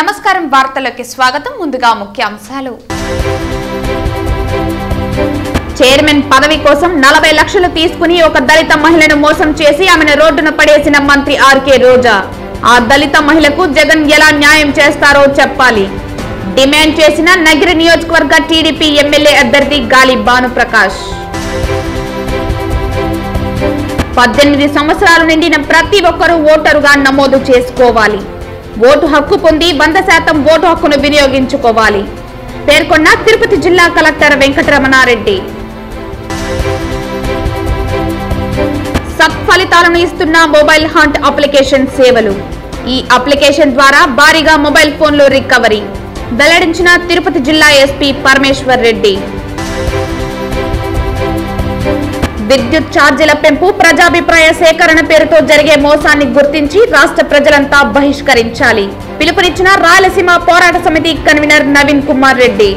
నమస్కారం వార్తలకు స్వాగతం ముందుగా ముఖ్యాంశాలు చైర్మన్ పదవి కోసం 40 లక్షలు తీసుకుని ఒక దళిత మహిళను మోసం చేసి ఆమెను రోడ్డున పడేసిన మంత్రి ఆర్కే రోజా ఆ దళిత మహిళకు జగన్ ఎలా న్యాయం చేస్తారో చెప్పాలి డిమాండ్ చేసిన నగిరి నియోజకవర్గ టీడీపీ ఎమ్మెల్యే అభ్యర్థి గాలి భానుప్రకాష్ 18 సంవత్సరాలు నిండిన ప్రతి ఒక్కరూ ఓటరుగా నమోదు చేసుకోవాలి ఓటు హక్కు పొంది 100% ఓటు హక్కును వినియోగించుకోవాలి పేర్కొన్న తిరుపతి జిల్లా కలెక్టర్ వెంకటరమణారెడ్డి సత్ఫలితాలను ఇస్తున్న మొబైల్ హంట్ అప్లికేషన్ సేవలు ఈ అప్లికేషన్ ద్వారా భారీగా మొబైల్ ఫోన్లు రికవరీ వెల్లడించిన తిరుపతి జిల్లా ఎస్పీ పరమేశ్వర్ రెడ్డి విద్యుత్ ఛార్జీల పెంపు ప్రజాభిప్రాయ సేకరణ పేరుతో జరిగే మోసాన్ని గుర్తించి రాష్ట్ర ప్రజలంతా బహిష్కరించాలి పిలుపునిచ్చిన రాయలసీమ పోరాట సమితి కన్వీనర్ నవీన్ కుమార్ రెడ్డి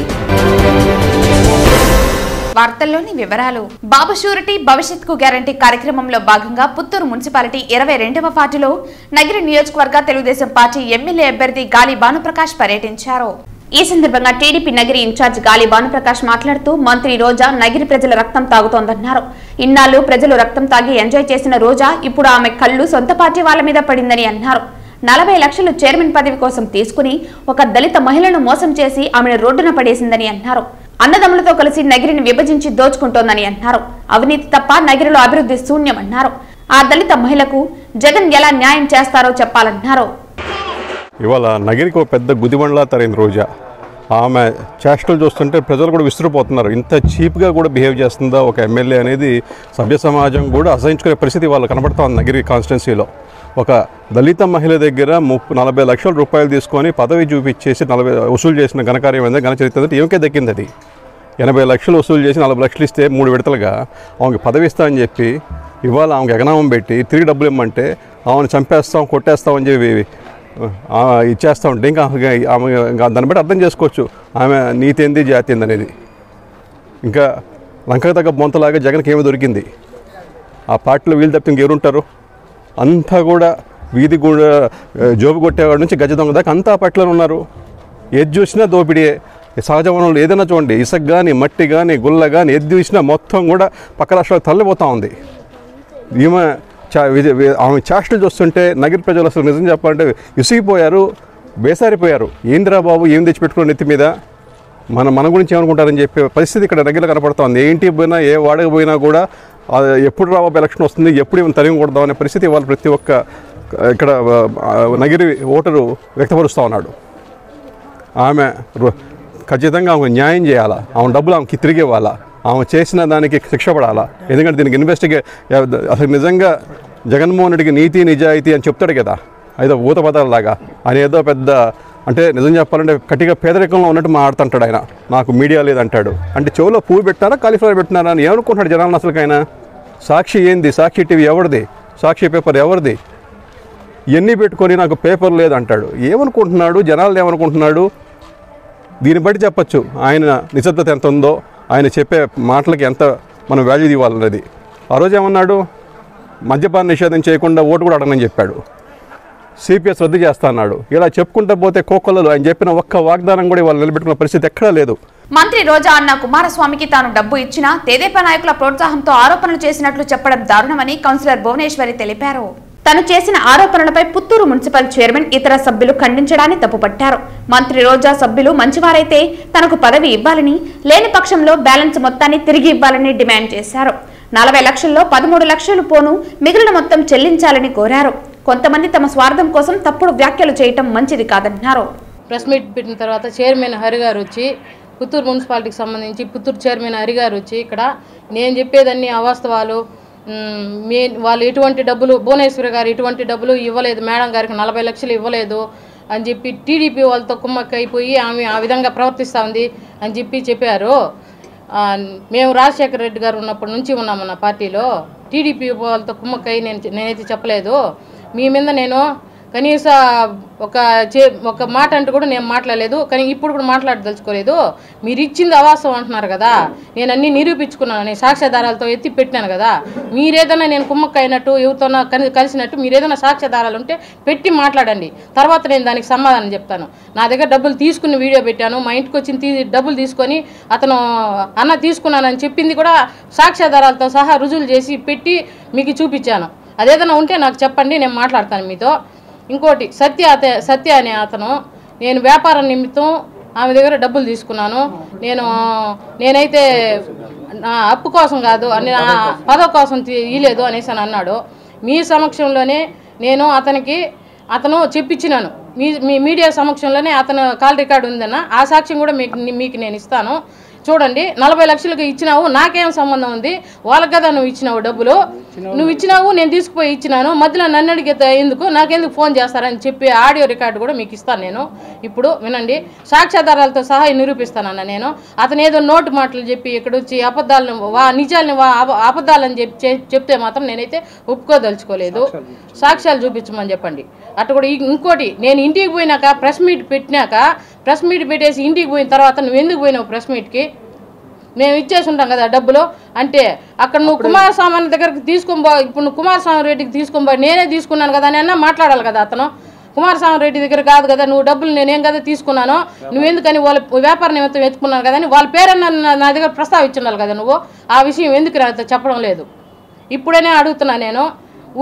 వార్తల్లోని వివరాలు బాబు షూరిటీ భవిష్యత్కు గ్యారంటీ కార్యక్రమంలో భాగంగా పుత్తూరు మున్సిపాలిటీ 22వ వార్డులో నగిరి నియోజకవర్గ తెలుగుదేశం పార్టీ ఎమ్మెల్యే అభ్యర్థి గాలి భానుప్రకాష్ పర్యటించారు ఈ సందర్భంగా టీడీపీ నగిరి ఇన్ఛార్జ్ గాలి భానుప్రకాష్ మాట్లాడుతూ మంత్రి రోజా నగిరి ప్రజల రక్తం తాగుతోందన్నారు ఇన్నాళ్లు ప్రజలు రక్తం తాగి ఎంజాయ్ చేసిన రోజా ఇప్పుడు ఆమె కళ్ళు సొంత పార్టీ వాళ్ళ మీద పడిందని అన్నారు 40 లక్షలు చైర్మన్ పదవి కోసం తీసుకుని ఒక దళిత మహిళను మోసం చేసి ఆమెను రోడ్డున పడేసిందని అన్నారు అన్నదమ్ములతో కలిసి నగిరిని విభజించి దోచుకుంటోందని అన్నారు అవినీతి తప్ప నగిరిలో అభివృద్ధి శూన్యమన్నారు ఆ దళిత మహిళకు జగన్ ఎలా న్యాయం చేస్తారో చెప్పాలన్నారు ఇవాళ నగిరికి ఒక పెద్ద గుదిబండ్లా తరైంది రోజా ఆమె చేష్టలు చూస్తుంటే ప్రజలు కూడా విసిరిపోతున్నారు ఇంత చీప్గా కూడా బిహేవ్ చేస్తుందా ఒక ఎమ్మెల్యే అనేది సభ్య సమాజం కూడా అసహించుకునే పరిస్థితి వాళ్ళు కనబడతా ఉంది నగిరి కాన్స్టిట్యున్సీలో ఒక దళిత మహిళ దగ్గర 40 లక్షల రూపాయలు తీసుకొని పదవి చూపించేసి 40 వసూలు చేసిన ఘనకార్యం ఏంటంటే ఘన చరిత్ర అంటే ఏమికే దక్కింది అది 80 లక్షలు వసూలు చేసి 40 లక్షలు ఇస్తే 3 విడతలుగా ఆమెకి పదవి ఇస్తా అని చెప్పి ఇవాళ ఆమెకి ఎగనామం పెట్టి తిరిగి డబ్బులు ఇమ్మంటే ఆమెను చంపేస్తాం కొట్టేస్తాం అని చెప్పి ఇచ్చేస్తూ ఉంటే ఇంకా ఆమె దాన్ని బట్టి అర్థం చేసుకోవచ్చు ఆమె నీతి ఏంది జాతి ఏంది అనేది ఇంకా లంకకు తగ్గ బొంతలాగా జగన్కి ఏమి దొరికింది ఆ పార్టీలో వీళ్ళు తప్ప ఇంకెవరుంటారు అంతా కూడా వీధి కూడా జోబు కొట్టేవాడి నుంచి గజ దొంగ దాకా అంతా ఆ పార్టీలో ఉన్నారు ఏది చూసినా దోపిడియే సహజ వనరులు ఏదైనా చూడండి ఇసుక కానీ మట్టి కానీ గుల్ల కానీ ఏది చూసినా మొత్తం కూడా పక్క రాష్ట్రాలకు తరలిపోతూ ఉంది ఈమె ఆమె చేష్టలు చూస్తుంటే నగిరి ప్రజలు అసలు నిజం చెప్పాలంటే విసిగిపోయారు బేసారిపోయారు ఏంద్రా బాబు ఏం తెచ్చిపెట్టుకున్న నెత్తి మీద మన గురించి ఏమనుకుంటారని చెప్పే పరిస్థితి ఇక్కడ నగిరిలో కనపడుతుంది ఏ ఇంటికి పోయినా ఏ వాడకి పోయినా కూడా ఎప్పుడు రాబాబు ఎలక్షన్ వస్తుంది ఎప్పుడు ఏమైనా తరిగి కొడదాం అనే పరిస్థితి వాళ్ళు ప్రతి ఒక్క ఇక్కడ నగిరి ఓటరు వ్యక్తపరుస్తూ ఉన్నాడు ఆమె ఖచ్చితంగా ఆమె న్యాయం చేయాలా ఆమె డబ్బులు ఆమెకి తిరిగి ఇవ్వాలా ఆమె చేసిన దానికి శిక్ష పడాలా ఎందుకంటే దీనికి ఇన్వెస్టిగేట్ అసలు నిజంగా జగన్మోహన్ రెడ్డికి నీతి నిజాయితీ అని చెప్తాడు కదా ఏదో ఊత పదాలలాగా ఆయన ఏదో పెద్ద అంటే నిజం చెప్పాలంటే కట్టిగా పేదరికంలో ఉన్నట్టు మాట్లాడుతుంటాడు ఆయన నాకు మీడియా లేదంటాడు అంటే చెవులో పువ్వు పెట్టినారా కాలీఫ్లవర్ పెట్టినారా అని ఏమనుకుంటున్నాడు జనాలను అసలుకైనా సాక్షి ఏంది సాక్షి టీవీ ఎవరిది సాక్షి పేపర్ ఎవరిది ఇవన్నీ పెట్టుకొని నాకు పేపర్ లేదంటాడు ఏమనుకుంటున్నాడు జనాలు ఏమనుకుంటున్నాడు దీన్ని బట్టి చెప్పచ్చు ఆయన నిశ్శబ్దత ఎంత ఉందో ఆయన చెప్పే మాటలకి ఎంత మనం వాల్యూ ఇవ్వాలన్నది ఆ రోజు ఏమన్నాడు మద్యపాన నిషేధం చేయకుండా ఓటు కూడా అడగనని చెప్పాడు సిపిఎస్ రద్దు చేస్తా అన్నాడు ఇలా చెప్పుకుంటూ పోతే కోకొల్లలు ఆయన చెప్పిన ఒక్క వాగ్దానం కూడా వాళ్ళు నిలబెట్టుకున్న పరిస్థితి ఎక్కడా లేదు మంత్రి రోజా అన్న కుమారస్వామికి తాను డబ్బు ఇచ్చినా తెదేపా నాయకుల ప్రోత్సాహంతో ఆరోపణలు చేసినట్లు చెప్పడం దారుణమని కౌన్సిలర్ భువనేశ్వరి తెలిపారు తను చేసిన ఆరోపణలపై పుత్తూరు మున్సిపల్ చైర్మన్ ఇతర సభ్యులు ఖండించడాన్ని తప్పుపట్టారు మంత్రి రోజా సభ్యులు మంచివారైతే తనకు పదవి ఇవ్వాలని లేని పక్షంలో బ్యాలెన్స్ మొత్తాన్ని తిరిగి ఇవ్వాలని డిమాండ్ చేశారు 40 లక్షల్లో 13 లక్షలు పోను మిగిలిన మొత్తం చెల్లించాలని కోరారు కొంతమంది తమ స్వార్థం కోసం తప్పుడు వ్యాఖ్యలు చేయటం మంచిది కాదన్నారు ప్రెస్ మీట్ పెట్టిన తర్వాత చైర్మన్ హరిగారు వచ్చి పుత్తూరు మున్సిపాలిటీకి సంబంధించి పుత్తూరు చైర్మన్ హరిగారు వచ్చి ఇక్కడ నేను చెప్పేదన్నీ అవాస్తవాలు వాళ్ళు ఎటువంటి డబ్బులు భువనేశ్వరి గారు ఎటువంటి డబ్బులు ఇవ్వలేదు మేడం గారికి 40 లక్షలు ఇవ్వలేదు అని చెప్పి టీడీపీ వాళ్ళతో కుమ్మక్కైపోయి ఆమె ఆ విధంగా ప్రవర్తిస్తూ ఉంది అని చెప్పారు మేము రాజశేఖర రెడ్డి గారు ఉన్నప్పటి నుంచి ఉన్నాము నా పార్టీలో టీడీపీ వాళ్ళతో కుమ్మక్కై నేనైతే చెప్పలేదు మీ మీద నేను కనీస ఒక మాట అంటూ కూడా నేను మాట్లాడలేదు. కానీ ఇప్పుడు కూడా మాట్లాడదలుచుకోలేదు. మీరు ఇచ్చింది అవాస్తవం అంటున్నారు కదా, నేను అన్నీ నిరూపించుకున్నాను, నేను సాక్ష్యాధారాలతో ఎత్తి పెట్టినాను కదా. మీరేదైనా నేను కుమ్మక్క అయినట్టు ఎవరితోనా కలిసినట్టు మీరేదైనా సాక్ష్యాధారాలు ఉంటే పెట్టి మాట్లాడండి, తర్వాత నేను దానికి సమాధానం చెప్తాను. నా దగ్గర డబ్బులు తీసుకుని వీడియో పెట్టాను, మా ఇంటికి వచ్చి డబ్బులు తీసుకొని అతను అన్న తీసుకున్నానని చెప్పింది కూడా సాక్ష్యాధారాలతో సహా రుజువులు చేసి పెట్టి మీకు చూపించాను. అదేదైనా ఉంటే నాకు చెప్పండి, నేను మాట్లాడతాను మీతో. ఇంకోటి సత్య అనే అతను, నేను వ్యాపారం నిమిత్తం ఆమె దగ్గర డబ్బులు తీసుకున్నాను, నేనైతే అప్పు కోసం కాదు, పదవి కోసం ఇయ్యలేదు అనేసి అని అన్నాడు. మీ సమక్షంలోనే నేను అతను చెప్పించినాను, మీ మీడియా సమక్షంలోనే అతను కాల్ రికార్డు ఉందన్న, ఆ సాక్ష్యం కూడా మీకు నేను ఇస్తాను. చూడండి, 40 లక్షలకు ఇచ్చినావు, నాకేం సంబంధం ఉంది, వాళ్ళకి కదా నువ్వు ఇచ్చినావు డబ్బులు, నువ్వు ఇచ్చినావు, నేను తీసుకుపోయి ఇచ్చినాను, మధ్యలో నన్ను అడిగితే ఎందుకు, నాకెందుకు ఫోన్ చేస్తారని చెప్పి ఆడియో రికార్డు కూడా మీకు ఇస్తాను. నేను ఇప్పుడు వినండి, సాక్ష్యాధారాలతో సహా నిరూపిస్తానన్న. నేను అతను ఏదో నోటు మాటలు చెప్పి ఇక్కడ వచ్చి నిజాలని అబద్ధాలని చెప్తే మాత్రం నేనైతే ఒప్పుకోదలుచుకోలేదు. సాక్ష్యాలు చూపించమని చెప్పండి. అటు కూడా ఇంకోటి, నేను ఇంటికి పోయినాక ప్రెస్ మీట్ పెట్టేసి ఇంటికి పోయిన తర్వాత నువ్వు ఎందుకు పోయినావు ప్రెస్ మీట్కి? మేము ఇచ్చేసి ఉంటాం కదా డబ్బులు అంటే, అక్కడ నువ్వు కుమారస్వామి దగ్గరికి ఇప్పుడు నువ్వు కుమారస్వామి రెడ్డికి తీసుకొని నేనే తీసుకున్నాను కదా అని అన్నా మాట్లాడాలి కదా. అతను కుమారస్వామి రెడ్డి దగ్గర కాదు కదా, నువ్వు డబ్బులు నేనేం కదా తీసుకున్నాను, నువ్వెందుకని వాళ్ళ వ్యాపార నిమిత్తం ఎత్తుకున్నాను కదా అని వాళ్ళ పేరన్నా నా దగ్గర ప్రస్తావించుండాలి కదా. నువ్వు ఆ విషయం ఎందుకు చెప్పడం లేదు? ఇప్పుడైనా అడుగుతున్నా నేను,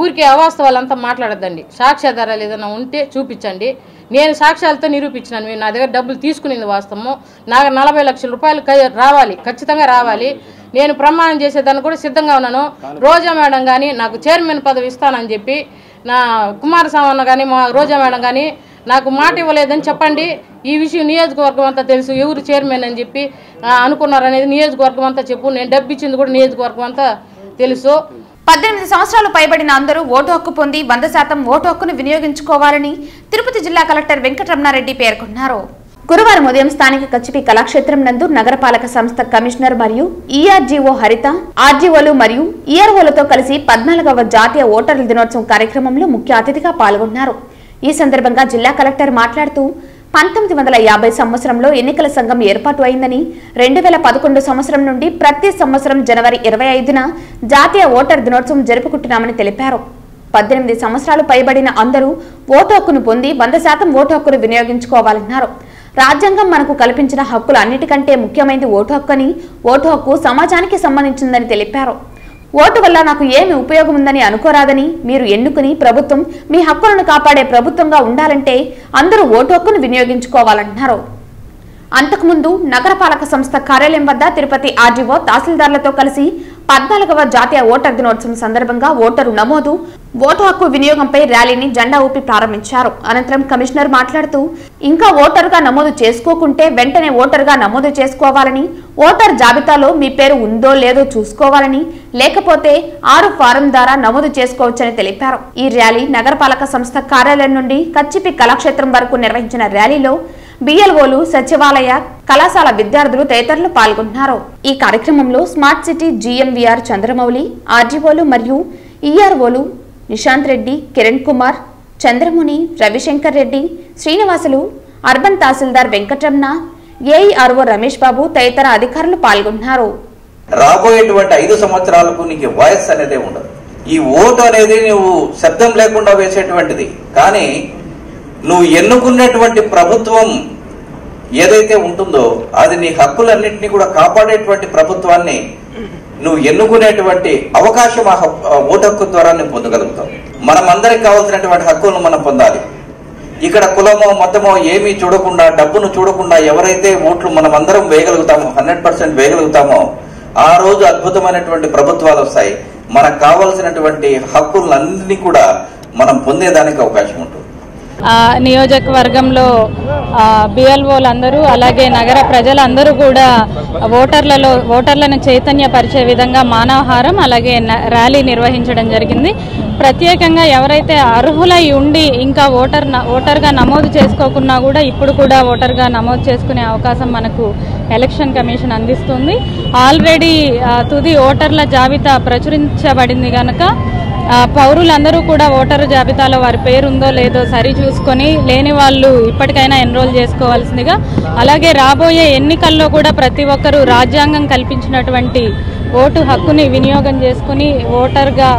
ఊరికే అవాస్తవాలంతా మాట్లాడద్దండి. సాక్ష్యాధారాలు ఏదైనా ఉంటే చూపించండి. నేను సాక్ష్యాలతో నిరూపించినాను, మీరు నా దగ్గర డబ్బులు తీసుకునేది వాస్తవము, నాకు 40 లక్షల రూపాయలు రావాలి, ఖచ్చితంగా రావాలి. నేను ప్రమాణం చేసేదాన్ని కూడా సిద్ధంగా ఉన్నాను. రోజా మేడం కానీ నాకు చైర్మన్ పదవి ఇస్తానని చెప్పి, నా కుమారస్వామి అన్న కానీ మా రోజా మేడం కానీ నాకు మాట ఇవ్వలేదని చెప్పండి. ఈ విషయం నియోజకవర్గం అంతా తెలుసు, ఎవరు చైర్మన్ అని చెప్పి అనుకున్నారనేది నియోజకవర్గం అంతా చెప్పు. నేను డబ్బు ఇచ్చింది కూడా నియోజకవర్గం అంతా తెలుసు. 18 సంవత్సరాలు పైబడిన అందరూ ఓటు హక్కు పొంది 100% ఓటు హక్కును వినియోగించుకోవాలని తిరుపతి జిల్లా కలెక్టర్ వెంకటరమణారెడ్డి పేర్కొన్నారు. గురువారం ఉదయం స్థానిక కచ్చిపి కళాక్షేత్రం నందు నగరపాలక సంస్థ కమిషనర్ మరియు ఈఆర్జీఓ హరిత, ఆర్జీఓలు మరియు ఈఆర్ఓలతో కలిసి 14వ జాతీయ ఓటర్ల దినోత్సవం కార్యక్రమంలో ముఖ్య అతిథిగా పాల్గొన్నారు. ఈ సందర్భంగా జిల్లా కలెక్టర్ మాట్లాడుతూ 1950 సంవత్సరంలో ఎన్నికల సంఘం ఏర్పాటు అయిందని, 2011 సంవత్సరం నుండి ప్రతి సంవత్సరం జనవరి 25న జాతీయ ఓటర్ దినోత్సవం జరుపుకుంటున్నామని తెలిపారు. 18 సంవత్సరాలు పైబడిన అందరూ ఓటు హక్కును పొంది 100% ఓటు హక్కును వినియోగించుకోవాలన్నారు. రాజ్యాంగం మనకు కల్పించిన హక్కులు అన్నిటికంటే ముఖ్యమైనది ఓటు హక్కు అని, ఓటు హక్కు సమాజానికి సంబంధించిందని తెలిపారు. ఓటు వల్ల నాకు ఏమి ఉపయోగం ఉందని అనుకోరాదని, మీరు ఎన్నుకుని ప్రభుత్వం మీ హక్కులను కాపాడే ప్రభుత్వంగా ఉండాలంటే అందరూ ఓటు హక్కును వినియోగించుకోవాలన్నారు. అంతకుముందు నగరపాలక సంస్థ కార్యాలయం వద్ద తిరుపతి ఆర్డీఓ తహసీల్దార్లతో కలిసి 14వ జాతీయ ఓటర్ దినోత్సవం సందర్భంగా ఓటరు నమోదు, ఓటు హక్కు వినియోగంపై ర్యాలీని జెండా ఊపి ప్రారంభించారు. అనంతరం కమిషనర్ మాట్లాడుతూ, ఇంకా ఓటరుగా నమోదు చేసుకోకుంటే వెంటనే ఓటరుగా నమోదు చేసుకోవాలని, ఓటర్ జాబితాలో మీ పేరు ఉందో లేదో చూసుకోవాలని, లేకపోతే 6 ఫారం ద్వారా నమోదు చేసుకోవచ్చని తెలిపారు. ఈ ర్యాలీ నగరపాలక సంస్థ కార్యాలయం నుండి కచ్చిపి కళాక్షేత్రం వరకు నిర్వహించిన ర్యాలీలో బిఎల్ఓలు, సచివాలయ, కళాశాల విద్యార్థులు తదితరులు పాల్గొన్నారు. ఈ కార్యక్రమంలో స్మార్ట్ సిటీ జీఎంవీఆర్ చంద్రమౌళి, ఆర్జీఓలు మరియు ఈఆర్ఓలు నిశాంత్ రెడ్డి, కిరణ్ కుమార్, చంద్రముని, రవిశంకర్ రెడ్డి, శ్రీనివాసులు, అర్బన్ తహసీల్దార్ వెంకటరమణ, ఏఈఆర్ఓ రమేష్ బాబు తదితర అధికారులు పాల్గొన్నారు. రాబోయేటువంటి 5 సంవత్సరాలకు నీకు వాయిస్ అనేది ఉండదు. ఈ ఓటు అనేది నువ్వు శబ్దం లేకుండా వేసేటువంటిది. కానీ నువ్వు ఎన్నుకున్నటువంటి ప్రభుత్వం ఏదైతే ఉంటుందో అది నీ హక్కులన్నింటినీ కూడా కాపాడేటువంటి ప్రభుత్వాన్ని నువ్వు ఎన్నుకునేటువంటి అవకాశం ఆ ఓటు హక్కు ద్వారా నువ్వు పొందగలుగుతావు. మనం అందరికి కావాల్సినటువంటి హక్కులను మనం పొందాలి. ఇక్కడ కులమో మతమో ఏమీ చూడకుండా, డబ్బును చూడకుండా ఎవరైతే ఓట్లు మనం అందరం వేయగలుగుతామో, 100% వేయగలుగుతామో, ఆ రోజు అద్భుతమైనటువంటి ప్రభుత్వాలు వస్తాయి. మనకు కావాల్సినటువంటి హక్కులన్నింటినీ కూడా మనం పొందేదానికి అవకాశం ఉంటుంది. నియోజకవర్గంలో బిఎల్ఓలందరూ అలాగే నగర ప్రజలందరూ కూడా ఓటర్లను చైతన్యపరిచే విధంగా మానవహారం అలాగే ర్యాలీ నిర్వహించడం జరిగింది. ప్రత్యేకంగా ఎవరైతే అర్హులై ఉండి ఇంకా ఓటర్గా నమోదు చేసుకోకున్నా కూడా ఇప్పుడు కూడా ఓటర్గా నమోదు చేసుకునే అవకాశం మనకు ఎలక్షన్ కమిషన్ అందిస్తుంది. ఆల్రెడీ తుది ఓటర్ల జాబితా ప్రచురించబడింది కనుక పౌరులందరూ కూడా ఓటరు జాబితాలో వారి పేరు ఉందో లేదో సరి చూసుకొని లేని వాళ్ళు ఇప్పటికైనా ఎన్రోల్ చేసుకోవాల్సిందిగా, అలాగే రాబోయే ఎన్నికల్లో కూడా ప్రతి ఒక్కరూ రాజ్యాంగం కల్పించినటువంటి ఓటు హక్కుని వినియోగం చేసుకుని ఓటర్గా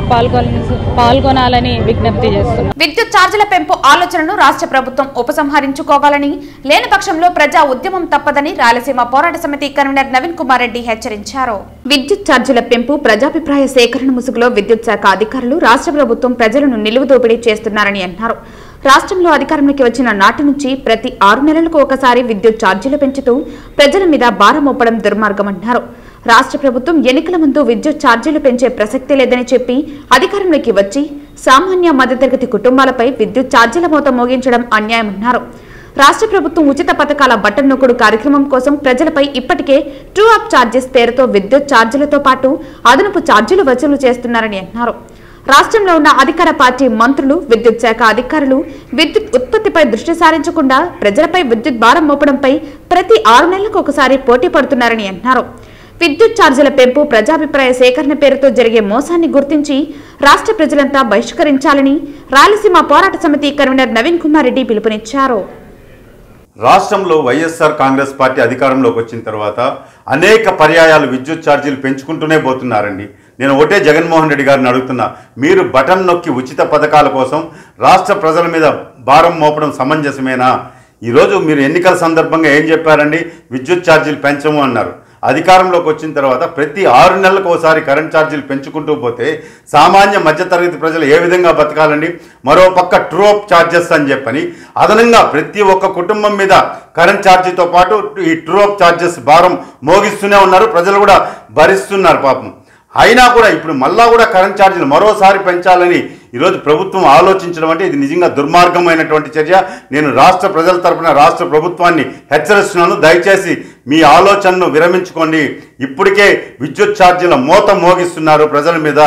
పాల్గొనాలని విజ్ఞప్తి చేస్తున్నారు. విద్యుత్ ఛార్జీల పెంపు ఆలోచనను రాష్ట్ర ప్రభుత్వం ఉపసంహరించుకోవాలని, లేని పక్షంలో ప్రజా ఉద్యమం తప్పదని రాయలసీమ పోరాట సమితి కన్వీనర్ నవీన్ కుమార్ రెడ్డి హెచ్చరించారు. విద్యుత్ ఛార్జీల పెంపు ప్రజాభిప్రాయ సేకరణ ముసుగులో విద్యుత్ శాఖ అధికారులు రాష్ట్ర ప్రభుత్వం ప్రజలను నిలువు దోపిడీ చేస్తున్నారని అన్నారు. రాష్ట్రంలో అధికారంలోకి వచ్చిన నాటి నుంచి ప్రతి 6 నెలలకు ఒకసారి విద్యుత్ ఛార్జీలు పెంచుతూ ప్రజల మీద భారం మోపడం దుర్మార్గమన్నారు. రాష్ట్ర ప్రభుత్వం ఎన్నికల ముందు విద్యుత్ ఛార్జీలు పెంచే ప్రసక్తి లేదని చెప్పి అధికారంలోకి వచ్చి సామాన్య మధ్యతరగతి కుటుంబాలపై విద్యుత్ ఛార్జీల మోత మోగించడం అన్యాయమన్నారు. రాష్ట్ర ప్రభుత్వం ఉచిత పథకాల బటన్ నొక్కుడు కార్యక్రమం కోసం ప్రజలపై ఇప్పటికే ట్రూ అప్ ఛార్జెస్ పేరుతో విద్యుత్ ఛార్జీలతో పాటు అదనపు ఛార్జీలు వసూలు చేస్తున్నారని అన్నారు. రాష్ట్రంలో ఉన్న అధికార పార్టీ మంత్రులు, విద్యుత్ శాఖ అధికారులు విద్యుత్ ఉత్పత్తిపై దృష్టి సారించకుండా ప్రజలపై విద్యుత్ భారం మోపడంపై ప్రతి 6 నెలలకు ఒకసారి పోటీ పడుతున్నారని అన్నారు. విద్యుత్ ఛార్జీల పెంపు ప్రజాభిప్రాయ సేకరణ పేరుతో జరిగే మోసాన్ని గుర్తించి రాష్ట్ర ప్రజలంతా బహిష్కరించాలని రాయలసీమ పోరాట సమితి కన్వీనర్ నవీన్ కుమార్ రెడ్డి పిలుపునిచ్చారు. రాష్ట్రంలో వైఎస్ఆర్ కాంగ్రెస్ పార్టీ అధికారంలోకి వచ్చిన తర్వాత అనేక పర్యాయాలు విద్యుత్ ఛార్జీలు పెంచుకుంటూనే పోతున్నారండి. నేను ఒకటే జగన్మోహన్ రెడ్డి గారిని అడుగుతున్నా, మీరు బటన్ నొక్కి ఉచిత పథకాల కోసం రాష్ట్ర ప్రజల మీద భారం మోపడం సమంజసమేనా? ఈరోజు మీరు ఎన్నికల సందర్భంగా ఏం చెప్పారండి? విద్యుత్ ఛార్జీలు పెంచము అన్నారు. అధికారంలోకి వచ్చిన తర్వాత ప్రతి 6 నెలలకు ఒకసారి కరెంట్ ఛార్జీలు పెంచుకుంటూ పోతే సామాన్య మధ్యతరగతి ప్రజలు ఏ విధంగా బతకాలండి? మరో పక్క ట్రూ అప్ ఛార్జెస్ అని చెప్పని అదనంగా ప్రతి ఒక్క కుటుంబం మీద కరెంట్ ఛార్జీతో పాటు ఈ ట్రూ అప్ ఛార్జెస్ భారం మోగిస్తూనే ఉన్నారు. ప్రజలు కూడా భరిస్తున్నారు పాపం. అయినా కూడా ఇప్పుడు మళ్ళా కూడా కరెంట్ ఛార్జీలు మరోసారి పెంచాలని ఈరోజు ప్రభుత్వం ఆలోచించడం అంటే ఇది నిజంగా దుర్మార్గమైనటువంటి చర్య. నేను రాష్ట్ర ప్రజల తరపున రాష్ట్ర ప్రభుత్వాన్ని హెచ్చరిస్తున్నాను, దయచేసి మీ ఆలోచనను విరమించుకోండి. ఇప్పటికే విద్యుత్ ఛార్జీల మోత మోగిస్తున్నారు ప్రజల మీద.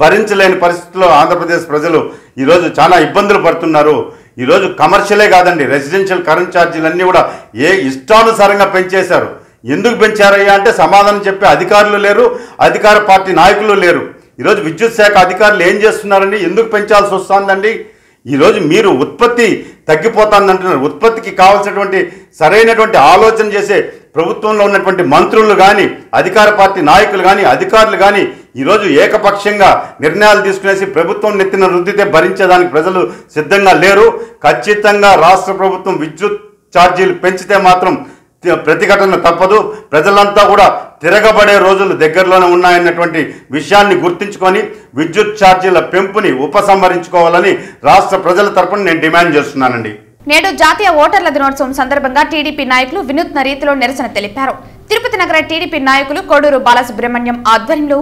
భరించలేని పరిస్థితుల్లో ఆంధ్రప్రదేశ్ ప్రజలు ఈరోజు చాలా ఇబ్బందులు పడుతున్నారు. ఈరోజు కమర్షియలే కాదండి, రెసిడెన్షియల్ కరెంట్ ఛార్జీలన్నీ కూడా ఇష్టానుసారంగా పెంచేశారు. ఎందుకు పెంచారయ్యా అంటే సమాధానం చెప్పే అధికారులు లేరు, అధికార పార్టీ నాయకులు లేరు. ఈరోజు విద్యుత్ శాఖ అధికారులు ఏం చేస్తున్నారండి? ఎందుకు పెంచాల్సి వస్తుందండి? ఈరోజు మీరు ఉత్పత్తి తగ్గిపోతుందంటున్నారు. ఉత్పత్తికి కావాల్సినటువంటి సరైనటువంటి ఆలోచన చేసే ప్రభుత్వంలో ఉన్నటువంటి మంత్రులు కానీ, అధికార పార్టీ నాయకులు కానీ, అధికారులు కానీ ఈరోజు ఏకపక్షంగా నిర్ణయాలు తీసుకునేసి ప్రభుత్వం నెత్తిన రుద్దితే భరించేదానికి ప్రజలు సిద్ధంగా లేరు. ఖచ్చితంగా రాష్ట్ర ప్రభుత్వం విద్యుత్ ఛార్జీలు పెంచితే మాత్రం ప్రతిఘటన తప్పదు. ప్రజలంతా కూడా తిరగబడే రోజులు దగ్గరలోనే ఉన్నాయన్నటువంటి విషయాన్ని గుర్తించుకొని విద్యుత్ ఛార్జీల పెంపుని ఉపసంహరించుకోవాలని రాష్ట్ర ప్రజల తరపున నేను డిమాండ్ చేస్తున్నానండి. నేడు జాతీయ ఓటర్ల దినోత్సవం సందర్భంగా టీడీపీ నాయకులు వినూత్న రీతిలో నిరసన తెలిపారు. తిరుపతి నగర టీడీపీ నాయకులు కోడూరు బాలసుబ్రహ్మణ్యం ఆధ్వర్యంలో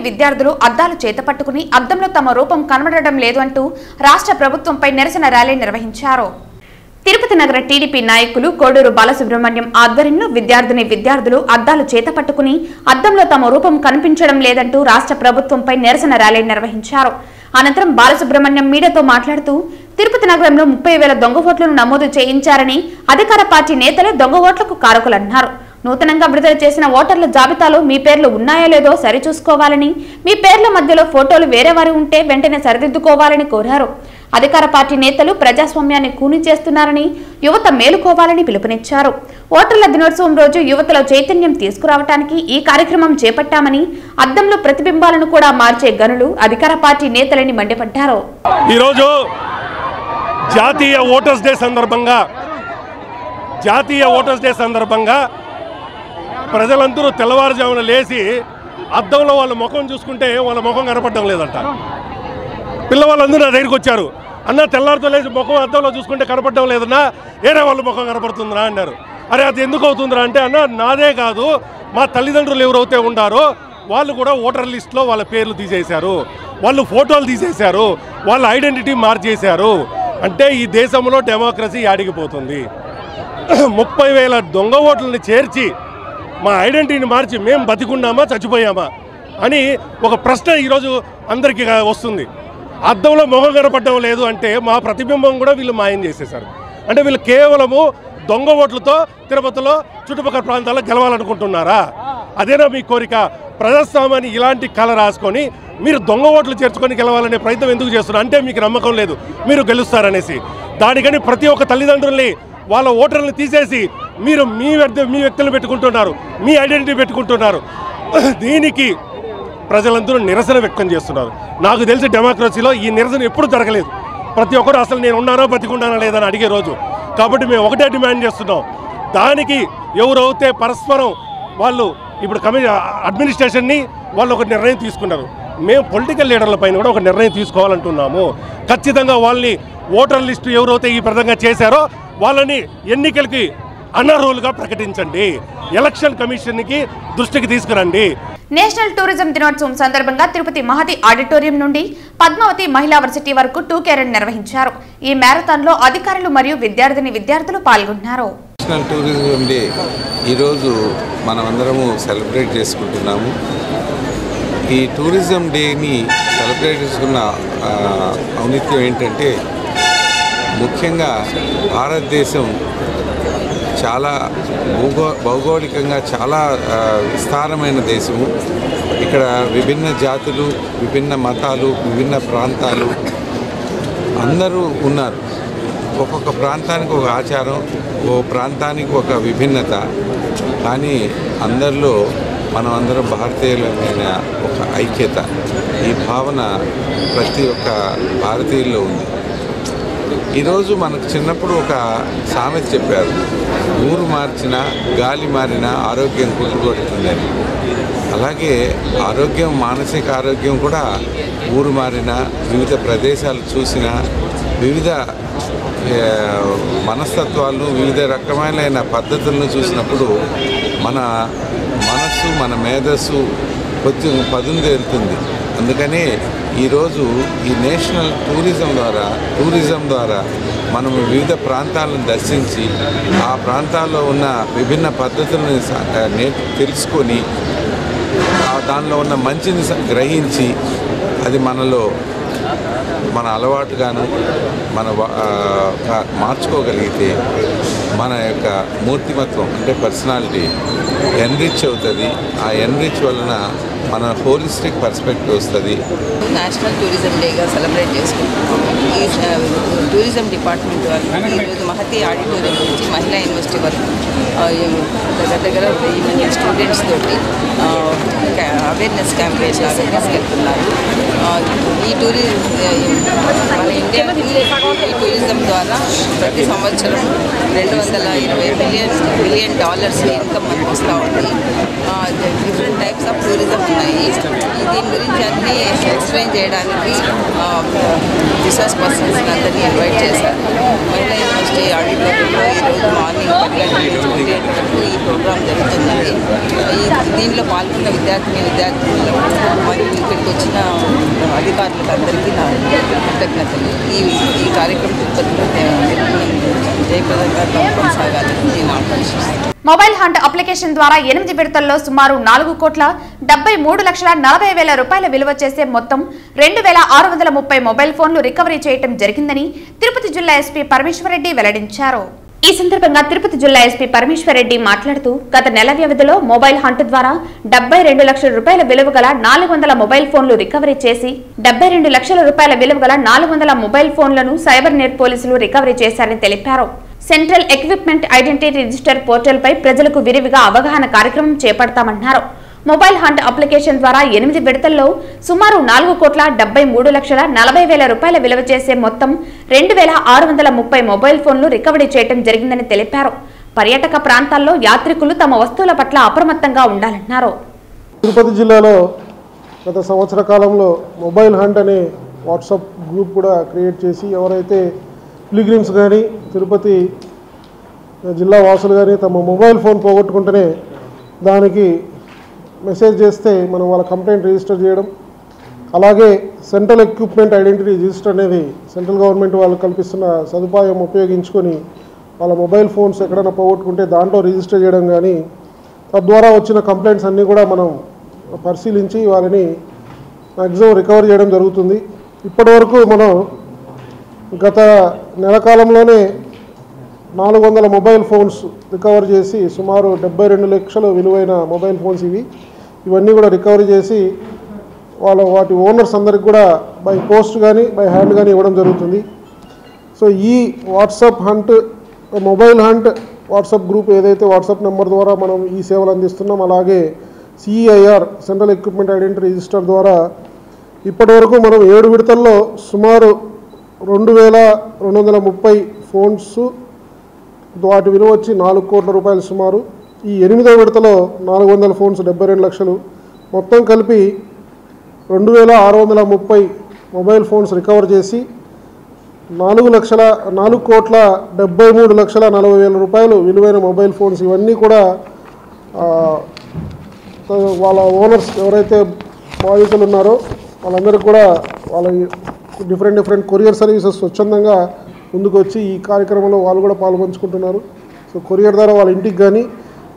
విద్యార్థులు అద్దాలు చేతపట్టుకుని అద్దంలో తమ రూపం కనబడడం లేదు అంటూ రాష్ట్ర ప్రభుత్వంపై నిరసన ర్యాలీ నిర్వహించారు. తిరుపతి నగర టీడీపీ నాయకులు కోడూరు బాలసుబ్రహ్మణ్యం ఆధ్వర్యంలో విద్యార్థులు అద్దాలు చేతపట్టుకుని అద్దంలో తమ రూపం కనిపించడం లేదంటూ రాష్ట్ర ప్రభుత్వంపై నిరసన ర్యాలీ నిర్వహించారు. అనంతరం బాలసుబ్రహ్మణ్యం మీడియాతో మాట్లాడుతూ తిరుపతి నగరంలో 30,000 దొంగ ఓట్లను నమోదు చేయించారని, అధికార పార్టీ నేతలే దొంగ ఓట్లకు కారకులన్నారు. నూతనంగా విడుదల చేసిన ఓటర్ల జాబితాలో మీ పేర్లు ఉన్నాయో లేదో సరిచూసుకోవాలని, మీ పేర్ల మధ్యలో ఫోటోలు వేరే వారి ఉంటే వెంటనే సరిదిద్దుకోవాలని కోరారు. అధికార పార్టీ నేతలు ప్రజాస్వామ్యాన్ని కూని చేస్తున్నారని, యువత మేలుకోవాలని పిలుపునిచ్చారు. ఓటర్ల దినోత్సవం రోజు యువతలో చైతన్యం తీసుకురావడానికి ఈ కార్యక్రమం చేపట్టామని, అద్దంలో ప్రతిబింబాలను కూడా మార్చే గనులు అధికార పార్టీ నేతలని మండిపడ్డారు. ఈరోజు జాతీయ ఓటర్స్ డే సందర్భంగా ప్రజలందరూ తెల్లవారుజామున లేచి అద్దంలో వాళ్ళ ముఖం చూసుకుంటే వాళ్ళ ముఖం కనపడడం లేదంట. పిల్లవాళ్ళందరూ నా దగ్గరికి వచ్చారు, అన్న తెల్లారితో లేచి ముఖం అద్దంలో చూసుకుంటే కనపడడం లేదన్నా, వేరే వాళ్ళ ముఖం కనపడుతుందిరా అన్నారు. అరే అది ఎందుకు అవుతుందిరా అంటే, అన్న నాదే కాదు మా తల్లిదండ్రులు ఎవరైతే ఉండారో వాళ్ళు కూడా ఓటర్ లిస్టులో వాళ్ళ పేర్లు తీసేశారు, వాళ్ళు ఫోటోలు తీసేశారు, వాళ్ళ ఐడెంటిటీ మార్చేశారు. అంటే ఈ దేశంలో డెమోక్రసీ యాడిగిపోతుంది. 30,000 దొంగ ఓట్లని చేర్చి మా ఐడెంటిటీని మార్చి మేము బతికున్నామా చచ్చిపోయామా అని ఒక ప్రశ్న ఈరోజు అందరికీ వస్తుంది. అద్దంలో మొహం కనపడడం లేదు అంటే మా ప్రతిబింబం కూడా వీళ్ళు మాయం చేసేశారు. అంటే వీళ్ళు కేవలము దొంగ ఓట్లతో తిరుపతిలో చుట్టుపక్కల ప్రాంతాల్లో గెలవాలనుకుంటున్నారా? అదేనా మీ కోరిక? ప్రజాస్వామ్యాన్ని ఇలాంటి కళ రాసుకొని మీరు దొంగ ఓట్లు చేర్చుకొని గెలవాలనే ప్రయత్నం ఎందుకు చేస్తున్నారు? అంటే మీకు నమ్మకం లేదు మీరు గెలుస్తారనేసి. దానికని ప్రతి ఒక్క తల్లిదండ్రుల్ని వాళ్ళ ఓటర్లను తీసేసి మీరు మీ వ్యక్తులు పెట్టుకుంటున్నారు, మీ ఐడెంటిటీ పెట్టుకుంటున్నారు. దీనికి ప్రజలందరూ నిరసన వ్యక్తం చేస్తున్నారు. నాకు తెలిసి డెమోక్రసీలో ఈ నిరసన ఎప్పుడు జరగలేదు. ప్రతి ఒక్కరు అసలు నేను ఉన్నానో బతికున్నానా లేదని అడిగే రోజు. కాబట్టి మేము ఒకటే డిమాండ్ చేస్తున్నాం. దానికి ఎవరైతే పరస్పరం వాళ్ళు ఇప్పుడు అడ్మినిస్ట్రేషన్ని వాళ్ళు ఒక నిర్ణయం తీసుకున్నారు. మేము పొలిటికల్ లీడర్ల పైన కూడా ఒక నిర్ణయం తీసుకోవాలంటున్నాము. ఖచ్చితంగా వాళ్ళని ఓటర్ లిస్టు ఎవరైతే ఈ విధంగా చేశారో వాళ్ళని ఎన్నికలకి అనర్హులుగా ప్రకటించండి. ఎలక్షన్ కమిషన్కి దృష్టికి తీసుకురండి. నేషనల్ టూరిజం దినోత్సవం సందర్భంగా తిరుపతి మహతి ఆడిటోరియం నుండి పద్మావతి మహిళా వర్సిటీ వరకు 2K రన్ నిర్వహించారు. ఈ మ్యారథాన్లో అధికారులు మరియు విద్యార్థులు పాల్గొన్నారు. నేషనల్ టూరిజం డే ఈరోజు మనమందరము సెలబ్రేట్ చేసుకుంటున్నాము. ఈ టూరిజం డేని సెలబ్రేట్ చేసుకున్న ఔన్నత్యం ఏంటంటే, ముఖ్యంగా భారతదేశం చాలా భౌగోళికంగా చాలా విస్తారమైన దేశము. ఇక్కడ విభిన్న జాతులు, విభిన్న మతాలు, విభిన్న ప్రాంతాలు అందరూ ఉన్నారు. ఒక్కొక్క ప్రాంతానికి ఒక ఆచారం, ఓ ప్రాంతానికి ఒక విభిన్నత. కానీ అందరిలో మనం అందరం భారతీయులమైన ఒక ఐక్యత, ఈ భావన ప్రతి ఒక్క భారతీయుల్లో ఉంది. ఈరోజు మనకు చిన్నప్పుడు ఒక సామెత చెప్పారు, ఊరు మార్చినా గాలి మారినా ఆరోగ్యం కుదురుకొడుతుందని. అలాగే ఆరోగ్యం, మానసిక ఆరోగ్యం కూడా ఊరు మారినా, వివిధ ప్రదేశాలు చూసినా, వివిధ మనస్తత్వాలను, వివిధ రకమైన పద్ధతులను చూసినప్పుడు మన మనస్సు, మన మేధస్సు కొంచెం పదునుదేరుతుంది. అందుకని ఈరోజు ఈ నేషనల్ టూరిజం ద్వారా మనం వివిధ ప్రాంతాలను దర్శించి ఆ ప్రాంతాల్లో ఉన్న విభిన్న పద్ధతులను తెలుసుకొని దానిలో ఉన్న మంచిని గ్రహించి అది మనలో మన అలవాటుగాను మన మార్చుకోగలిగితే మన యొక్క మూర్తిమత్వం అంటే పర్సనాలిటీ ఎన్రిచ్ అవుతుంది. ఆ ఎన్రిచ్ వలన మన హోలిస్టిక్ పర్స్పెక్టివ్ వస్తుంది. నేషనల్ టూరిజం డేగా సెలబ్రేట్ చేసుకుంటున్నాము. ఈ టూరిజం డిపార్ట్మెంట్ వాళ్ళు ఈరోజు మహతి ఆడిటోరియం నుంచి మహిళా యూనివర్సిటీ వరకు దగ్గర 1000 మంది స్టూడెంట్స్ తోటి అవేర్నెస్ క్యాంపెయిన్ లాగా తీసుకెళ్తున్నారు. ఈ మన ఇండియాకి ఈ టూరిజం ద్వారా ప్రతి సంవత్సరం $220 బిలియన్ ఇన్కమ్ మనకు వస్తూ ఉంది. డిఫరెంట్ టైప్స్ ఆఫ్ టూరిజం ఉన్నాయి. దీని గురించి అన్నీ ఎక్స్ప్లెయిన్ చేయడానికి రిసోర్స్ పర్సన్స్ అందరినీ ఇన్వైట్ చేశారు. మహిళా యూనివర్సిటీ ఆడిటోరియంలో ఈరోజు మార్నింగ్ 10 గంటల నుంచి 1 గంట వరకు ఈ ప్రోగ్రాం జరుగుతున్నది. దీనిలో పాల్గొన్న విద్యార్థులకు మరియు ఇక్కడికి వచ్చిన అధికారులకు అందరికీ నా కృతజ్ఞతలు. ఈ కార్యక్రమం జయప్రదంగా కొనసాగాలని నేను ఆకాంక్షిస్తున్నాను. మొబైల్ హంట్ అప్లికేషన్ ద్వారా 8 విడతల్లో సుమారు 4,73,40,000 రూపాయల విలువ చేసే మొత్తం 2,630 మొబైల్ ఫోన్లు రికవరీ చేయడం జరిగిందని తిరుపతి జిల్లా ఎస్పీ పరమేశ్వరరెడ్డి వెల్లడించారు. ఈ సందర్భంగా తిరుపతి జిల్లా ఎస్పీ పరమేశ్వరరెడ్డి మాట్లాడుతూ గత నెల వ్యవధిలో మొబైల్ హంట్ ద్వారా 72 లక్షల రూపాయల విలువ గల 400 మొబైల్ ఫోన్లు రికవరీ చేసి 72 లక్షల రూపాయల విలువ గల 400 మొబైల్ ఫోన్లను సైబర్ నెట్ పోలీసులు రికవరీ చేశారని తెలిపారు. Central equipment identity register portal పై ప్రజలకు విరివిగా అవగాహన కార్యక్రమం చేపడతామన్నారు. మొబైల్ హంట్ అప్లికేషన్ ద్వారా 8 విడతల్లో సుమారు 4,73,40,000 రూపాయల విలువ చేసే మొత్తం 2,630 మొబైల్ ఫోన్లు రికవరీ చేయడం జరిగిందని తెలిపారు. పర్యాటక ప్రాంతాల్లో యాత్రికులు తమ వస్తువుల పట్ల అప్రమత్తంగా ఉండాలన్నారు. తిరుపతి జిల్లాలో గత సంవత్సర కాలంలో మొబైల్ హంట్ అనే వాట్సాప్ గ్రూప్ కూడా క్రియేట్ చేసి ఎవరైతే పిలిగ్రిమ్స్ కానీ తిరుపతి జిల్లా వాసులు కానీ తమ మొబైల్ ఫోన్ పోగొట్టుకుంటేనే దానికి మెసేజ్ చేస్తే మనం వాళ్ళ కంప్లైంట్ రిజిస్టర్ చేయడం, అలాగే సెంట్రల్ ఎక్విప్మెంట్ ఐడెంటిటీ రిజిస్టర్ అనేది సెంట్రల్ గవర్నమెంట్ వాళ్ళు కల్పిస్తున్న సదుపాయం ఉపయోగించుకొని వాళ్ళ మొబైల్ ఫోన్స్ ఎక్కడైనా పోగొట్టుకుంటే దాంట్లో రిజిస్టర్ చేయడం కానీ, తద్వారా వచ్చిన కంప్లైంట్స్ అన్నీ కూడా మనం పరిశీలించి వాళ్ళని మ్యాక్సిమం రికవర్ చేయడం జరుగుతుంది. ఇప్పటివరకు మనం గత నెల కాలంలోనే 400 మొబైల్ ఫోన్స్ రికవర్ చేసి సుమారు 72 లక్షల విలువైన మొబైల్ ఫోన్స్ ఇవన్నీ కూడా రికవరీ చేసి వాటి ఓనర్స్ అందరికి కూడా బై పోస్ట్ కానీ బై హ్యాండ్ కానీ ఇవ్వడం జరుగుతుంది. సో ఈ WhatsApp hunt, mobile hunt WhatsApp group ఏదైతే వాట్సాప్ నెంబర్ ద్వారా మనం ఈ సేవలు అందిస్తున్నాం, అలాగే CEIR central equipment identity register ద్వారా ఇప్పటి వరకు మనం 7 విడతల్లో సుమారు 2230 ఫోన్స్, వాటి విలువ వచ్చి 4 కోట్ల రూపాయలు సుమారు. ఈ 8వ విడతలో 400 ఫోన్స్ 72 లక్షలు, మొత్తం కలిపి 2630 మొబైల్ ఫోన్స్ రికవర్ చేసి 4,73,40,40,000 రూపాయలు విలువైన మొబైల్ ఫోన్స్. ఇవన్నీ కూడా వాళ్ళ ఓనర్స్ ఎవరైతే బాధితులు ఉన్నారో వాళ్ళందరికీ కూడా వాళ్ళ డిఫరెంట్ కొరియర్ సర్వీసెస్ స్వచ్ఛందంగా ముందుకు వచ్చి ఈ కార్యక్రమంలో వాళ్ళు కూడా పాల్పంచుకుంటున్నారు. సో కొరియర్ ద్వారా వాళ్ళ ఇంటికి కానీ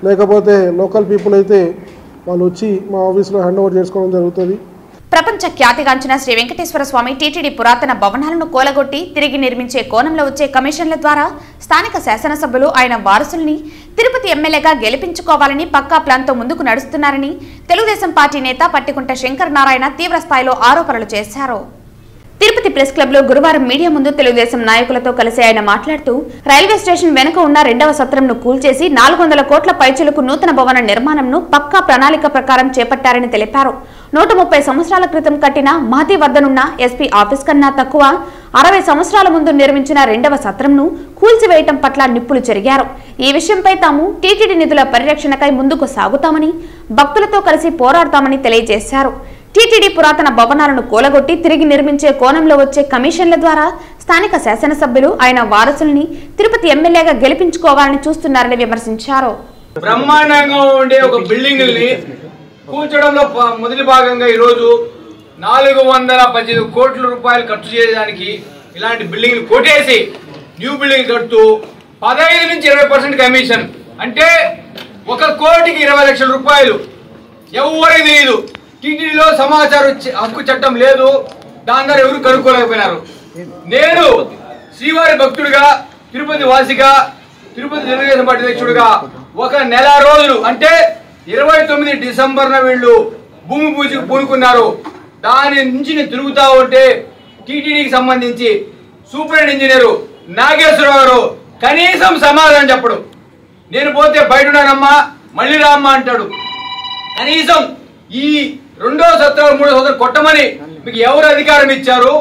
లేకపోతే లోకల్ పీపుల్ అయితే వాళ్ళు వచ్చి మా ఆఫీస్లో హ్యాండ్ ఓవర్ చేసుకోవడం జరుగుతుంది. ప్రపంచ ఖ్యాతిగాంచిన శ్రీ వెంకటేశ్వర స్వామి టీటీడీ పురాతన భవనాలను కూలగొట్టి తిరిగి నిర్మించే కోణంలో వచ్చే కమిషన్ల ద్వారా స్థానిక శాసనసభ్యులు ఆయన వారసుల్ని తిరుపతి ఎమ్మెల్యేగా గెలిపించుకోవాలని పక్కా ప్లాన్తో ముందుకు నడుస్తున్నారని తెలుగుదేశం పార్టీ నేత పట్టికుంట శంకర్ నారాయణ తీవ్ర స్థాయిలో ఆరోపణలు చేశారు. తిరుపతి ప్రెస్ క్లబ్ లో గురువారం మీడియా ముందు తెలుగుదేశం నాయకులతో కలిసి ఆయన మాట్లాడుతూ రైల్వే స్టేషన్ వెనుక ఉన్న 2వ సత్రంను కూల్చేసి 400 కోట్ల పైచులకు నూతన భవన నిర్మాణంను పక్కా ప్రణాళిక ప్రకారం చేపట్టారని తెలిపారు. 130 సంవత్సరాల క్రితం కట్టిన మహతి వద్దనున్న ఎస్పీ ఆఫీస్ కన్నా తక్కువ 60 సంవత్సరాల ముందు నిర్మించిన 2వ సత్రంను కూల్చివేయటం పట్ల నిప్పులు చెరిగారు. ఈ విషయంపై తాము టీటీడీ నిధుల పరిరక్షణకై ముందుకు సాగుతామని, భక్తులతో కలిసి పోరాడతామని తెలియజేశారు. టీటీడీ పురాతన భవనాలను కూలగొట్టి తిరిగి నిర్మించే కోణంలో వచ్చే కమిషన్ల ద్వారా స్థానిక శాసనసభ్యులు ఆయన వారసుల్ని తిరుపతి ఎమ్మెల్యేగా గెలిపించుకోవాలని చూస్తున్నారని విమర్శించారు. బ్రహ్మాండంగా ఉండే ఒక బిల్డింగ్ ని కూల్చడంలో మొదటి భాగంగా ఈరోజు 418 కోట్ల రూపాయలు ఖర్చు చేయడానికి ఇలాంటి బిల్డింగ్ కొట్టేసి న్యూ బిల్డింగ్ కడుతూ 15 నుంచి 20% కమిషన్, అంటే 1 కోటికి 20 లక్షల రూపాయలు. ఎవరికి తెలియదు, టీటీడీలో సమాచార హక్కు చట్టం లేదు, దాని ద్వారా ఎవరు కనుక్కోలేకపోయినారు. నేను శ్రీవారి భక్తుడిగా, తిరుపతి వాసిగా, తిరుపతి తెలుగుదేశం పార్టీ అధ్యక్షుడిగా 1 నెల రోజులు అంటే 29 డిసెంబర్న వీళ్ళు భూమి పూజకు పూనుకున్నారు. దాని నుంచి నేను తిరుగుతా ఉంటే టీటీడీకి సంబంధించి సూపరింటెండెంట్ ఇంజనీరు నాగేశ్వరరావు గారు కనీసం సమాధానం చెప్పడు. నేను పోతే బయట ఉన్నానమ్మా మళ్ళీ రామ్మా అంటాడు. కనీసం ఈ 2వ సత్రం 3వ సత్రం కొట్టమని మీకు ఎవరు అధికారం ఇచ్చారు,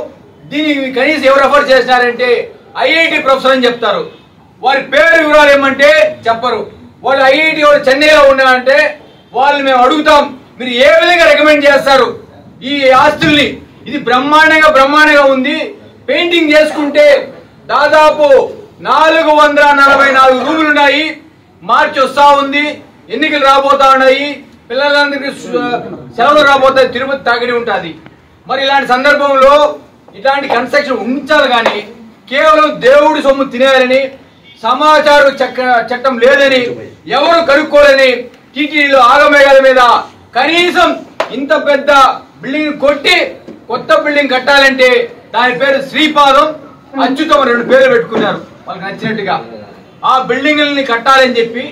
దీనికి కనీసం ఎవరు రెఫర్ చేసినారంటే ఐఐటి ప్రొఫెసర్ అని చెప్తారు. వారి పేరు వివరాలు ఏమంటే చెప్పరు. వాళ్ళు ఐఐటి వాళ్ళు చెన్నైలో ఉన్నారంటే వాళ్ళు మేము అడుగుతాం, మీరు ఏ విధంగా రికమెండ్ చేస్తారు ఈ ఆస్తుల్ని? ఇది బ్రహ్మాండంగా ఉంది. పెయింటింగ్ చేసుకుంటే దాదాపు 444 రూములు ఉన్నాయి. మార్చి వస్తా ఉంది, ఎన్నికలు రాబోతా ఉన్నాయి, పిల్లలందరికీ సెలవులు రాబోతాయి, తిరుపతి తాగిడి ఉంటుంది. మరి ఇలాంటి సందర్భంలో ఇలాంటి కన్స్ట్రక్షన్ ఉంచాలి, కానీ కేవలం దేవుడి సొమ్ము తినేయాలని, సమాచార చట్టం లేదని, ఎవరు కనుక్కోలేని టీటీడీలో ఆగమేఘాల మీద కనీసం ఇంత పెద్ద బిల్డింగ్ కొట్టి కొత్త బిల్డింగ్ కట్టాలంటే దాని పేరు శ్రీపాదం, అచ్యుతం 2 పేర్లు పెట్టుకున్నారు వాళ్ళకి నచ్చినట్టుగా. ఆ బిల్డింగ్లని కట్టాలని చెప్పి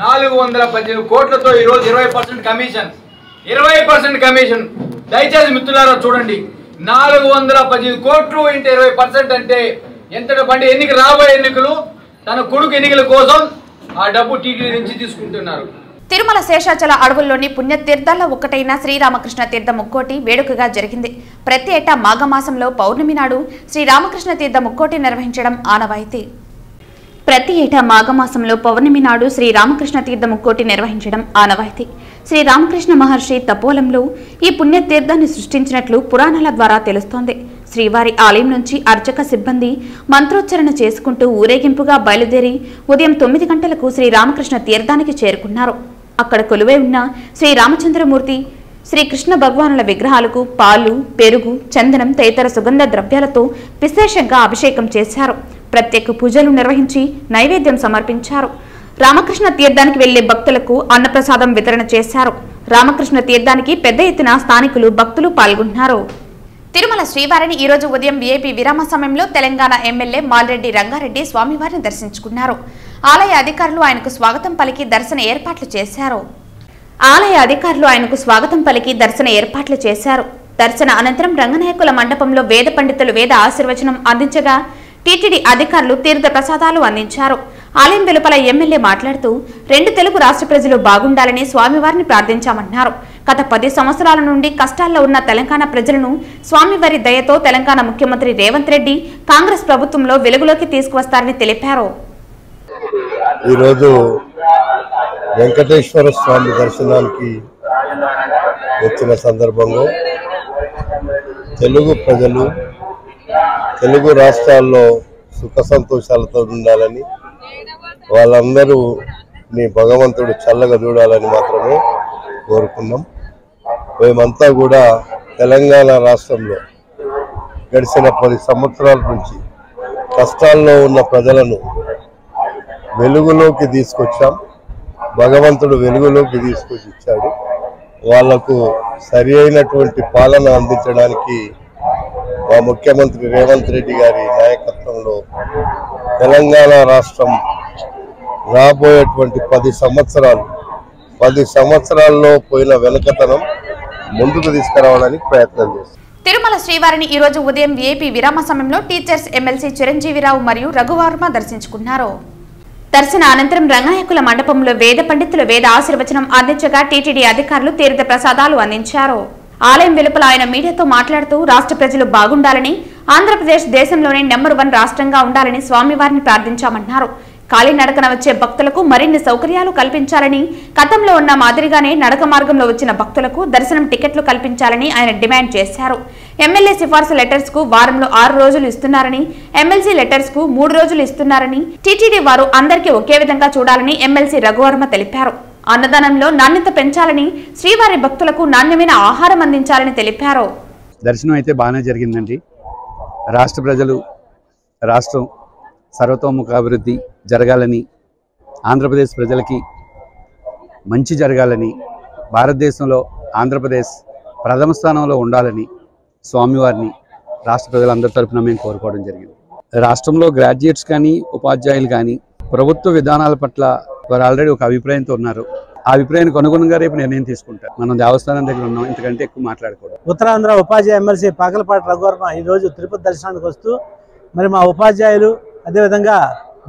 418 కోట్లతో ఈరోజు 20% కమిషన్, 20% కమిషన్. దయచేసి మిత్రులారా చూడండి, 418 కోట్లు ఇంటే 20% అంటే ఎంత డబ్బు? ఎన్నికలు, రాబోయే ఎన్నికలు, తన కొడుకు ఎన్నికల కోసం ఆ డబ్బు టీటీడీ నుంచి తీసుకుంటున్నారు. తిరుమల శేషాచల అడవుల్లోని పుణ్యతీర్థాల్లో ఒకటైన శ్రీరామకృష్ణ తీర్థ ముక్కోటి వేడుకగా జరిగింది. ప్రతి ఏటా మాఘమాసంలో పౌర్ణమి నాడు శ్రీరామకృష్ణ తీర్థ ముక్కోటి నిర్వహించడం ఆనవాయితీ. శ్రీరామకృష్ణ మహర్షి తపోలంలో ఈ పుణ్యతీర్థాన్ని సృష్టించినట్లు పురాణాల ద్వారా తెలుస్తోంది. శ్రీవారి ఆలయం నుంచి అర్చక సిబ్బంది మంత్రోచ్చరణ చేసుకుంటూ ఊరేగింపుగా బయలుదేరి ఉదయం 9 గంటలకు శ్రీరామకృష్ణ తీర్థానికి చేరుకున్నారు. అక్కడ కొలువై ఉన్న శ్రీరామచంద్రమూర్తి, శ్రీకృష్ణ భగవానుల విగ్రహాలకు పాలు, పెరుగు, చందనం తదితర సుగంధ ద్రవ్యాలతో విశేషంగా అభిషేకం చేశారు. ప్రత్యేక పూజలు నిర్వహించి నైవేద్యం సమర్పించారు. రామకృష్ణ తీర్థానికి వెళ్లే భక్తులకు అన్నప్రసాదం వితరణ చేశారు. రామకృష్ణ తీర్థానికి పెద్ద ఎత్తున స్థానికులు, భక్తులు పాల్గొన్నారు. తిరుమల శ్రీవారిని ఈ రోజు ఉదయం వీఐపీ విరామ సమయంలో తెలంగాణ ఎమ్మెల్యే మాల్రెడ్డి రంగారెడ్డి స్వామివారిని దర్శించుకున్నారు. ఆలయ అధికారులు ఆయనకు స్వాగతం పలికి దర్శన ఏర్పాట్లు చేశారు. దర్శన అనంతరం రంగనాయకుల మండపంలో వేద పండితులు వేద ఆశీర్వచనం అందించగా టీటీడీ అధికారులు తీర్థ ప్రసాదాలు అందించారు. ఆలయం వెలుపల ఎమ్మెల్యే మాట్లాడుతూ 2 తెలుగు రాష్ట్ర ప్రజలు బాగుండాలని స్వామివారిని ప్రార్థించామన్నారు. గత 10 సంవత్సరాల నుండి కష్టాల్లో ఉన్న తెలంగాణ ప్రజలను స్వామివారి దయతో తెలంగాణ ముఖ్యమంత్రి రేవంత్ రెడ్డి కాంగ్రెస్ ప్రభుత్వంలో వెలుగులోకి తీసుకువస్తారని తెలిపారు. ఈరోజు వెంకటేశ్వర స్వామి దర్శనానికి వచ్చిన సందర్భంలో తెలుగు ప్రజలు తెలుగు రాష్ట్రాల్లో సుఖ సంతోషాలతో ఉండాలని, వాళ్ళందరూ నీ భగవంతుడు చల్లగా చూడాలని మాత్రమే కోరుకున్నాం. మేమంతా కూడా తెలంగాణ రాష్ట్రంలో గడిచిన 10 సంవత్సరాల నుంచి కష్టాల్లో ఉన్న ప్రజలను వెలుగులోకి తీసుకొచ్చాం. భగవంతుడు వెలుగులోకి తీసుకొచ్చి ఇచ్చాడు. వాళ్లకు సరి అయినటువంటి పాలన అందించడానికి మా ముఖ్యమంత్రి రేవంత్ రెడ్డి గారి నాయకత్వంలో తెలంగాణ రాష్ట్రం రాబోయేటువంటి 10 సంవత్సరాల్లో పోయిన వెనుకతనం ముందుకు తీసుకురావడానికి ప్రయత్నం చేస్తాం. తిరుమల శ్రీవారిని ఈ రోజు ఉదయం వీఐపీ విరామ సమయంలో టీచర్స్ ఎమ్మెల్సీ చిరంజీవిరావు మరియు రఘువర్మ దర్శించుకున్నారు. దర్శన అనంతరం రంగనాయకుల మండపంలో వేద పండితులు వేద ఆశీర్వచనం అందించగా టీటీడీ అధికారులు తీర్థ ప్రసాదాలు అందించారు. ఆలయం వెలుపల ఆయన మీడియాతో మాట్లాడుతూ రాష్ట్ర ప్రజలు బాగుండాలని, ఆంధ్రప్రదేశ్ దేశంలోనే నెంబర్ 1 రాష్ట్రంగా ఉండాలని స్వామివారిని ప్రార్థించామన్నారు. కాలినడకన వచ్చే భక్తులకు మరిన్ని సౌకర్యాలు కల్పించాలని, గతంలో ఉన్న మాదిరిగానే నడక మార్గంలో వచ్చిన భక్తులకు దర్శనం టికెట్లు కల్పించాలని ఆయన డిమాండ్ చేశారు. ఎమ్మెల్యే సిఫార్సు లెటర్స్ కు వారంలో 6 రోజులు ఇస్తున్నారని, ఎమ్మెల్సీ లెటర్స్ కు 3 రోజులు ఇస్తున్నారని, టీటీడీ వారు అందరికీ ఒకే విధంగా చూడాలని ఎమ్మెల్సీ రఘువర్మ తెలిపారు. అన్నదానంలో నాణ్యత పెంచాలని, శ్రీవారి భక్తులకు నాణ్యమైన ఆహారం అందించాలని తెలిపారు. దర్శనం అయితే బాగానే జరిగిందండి. రాష్ట్ర ప్రజలు రాష్ట్రం సర్వతోముఖ అభివృద్ధి జరగాలని, ఆంధ్రప్రదేశ్ ప్రజలకి మంచి జరగాలని, భారతదేశంలో ఆంధ్రప్రదేశ్ ప్రథమ స్థానంలో ఉండాలని స్వామివారిని రాష్ట్ర ప్రజలందరి తరఫున మేము కోరుకోవడం జరిగింది. రాష్ట్రంలో గ్రాడ్యుయేట్స్ కానీ ఉపాధ్యాయులు కానీ ప్రభుత్వ విధానాల పట్ల వారు ఆల్రెడీ ఒక అభిప్రాయంతో ఉన్నారు. ఆ అభిప్రాయానికి అనుగుణంగా రేపు నిర్ణయం తీసుకుంటారు. మనం దేవస్థానం దగ్గర ఉన్నాం, ఇంతకంటే ఎక్కువ మాట్లాడకూడదు. ఉత్తరాంధ్ర ఉపాధ్యాయ ఎమ్మెల్సీ పాకలపాటి రఘువర్మ ఈరోజు తిరుపతి దర్శనానికి వస్తూ మరి మా ఉపాధ్యాయులు అదేవిధంగా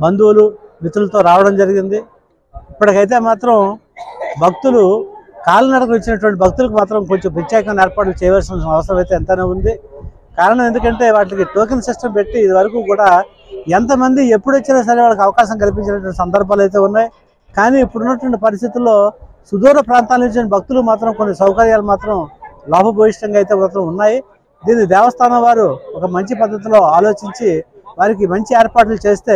బంధువులు మిత్రులతో రావడం జరిగింది. ఇప్పటికైతే మాత్రం భక్తులు కాలినడకకు వచ్చినటువంటి భక్తులకు మాత్రం కొంచెం ప్రత్యేకమైన ఏర్పాట్లు చేయవలసిన అవసరం అయితే ఎంతైనా ఉంది. కారణం ఎందుకంటే వాటికి టోకెన్ సిస్టమ్ పెట్టి ఇది వరకు కూడా ఎంతమంది ఎప్పుడు వచ్చినా సరే వాళ్ళకి అవకాశం కల్పించినటువంటి సందర్భాలు అయితే ఉన్నాయి. కానీ ఇప్పుడున్నటువంటి పరిస్థితుల్లో సుదూర ప్రాంతాల నుంచి భక్తులు మాత్రం కొన్ని సౌకర్యాలు మాత్రం లాభభూయిష్టంగా అయితే మాత్రం ఉన్నాయి. దీన్ని దేవస్థానం వారు ఒక మంచి పద్ధతిలో ఆలోచించి వారికి మంచి ఏర్పాట్లు చేస్తే